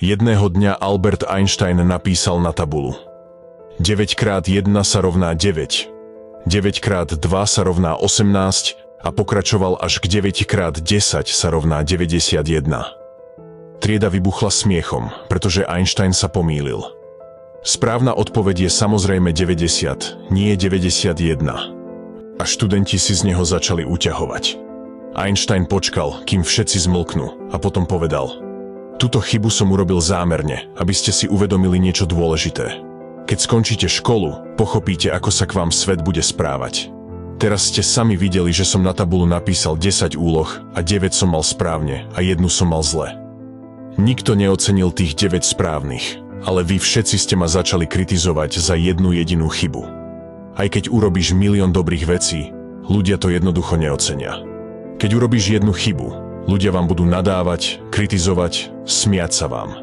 Jedného dňa Albert Einstein napísal na tabulu: 9 krát 1 sa rovná 9, 9 krát 2 sa rovná 18 a pokračoval až k 9 krát 10 sa rovná 91. Trieda vybuchla smiechom, pretože Einstein sa pomýlil. Správna odpoveď je samozrejme 90, nie 91. A študenti si z neho začali uťahovať. Einstein počkal, kým všetci zmlknú, a potom povedal: túto chybu som urobil zámerne, aby ste si uvedomili niečo dôležité. Keď skončíte školu, pochopíte, ako sa k vám svet bude správať. Teraz ste sami videli, že som na tabulu napísal 10 úloh a 9 som mal správne a 1 som mal zle. Nikto neocenil tých 9 správnych, ale vy všetci ste ma začali kritizovať za jednu jedinú chybu. Aj keď urobíš milión dobrých vecí, ľudia to jednoducho neocenia. Keď urobíš jednu chybu, ľudia vám budú nadávať, kritizovať, smiať sa vám.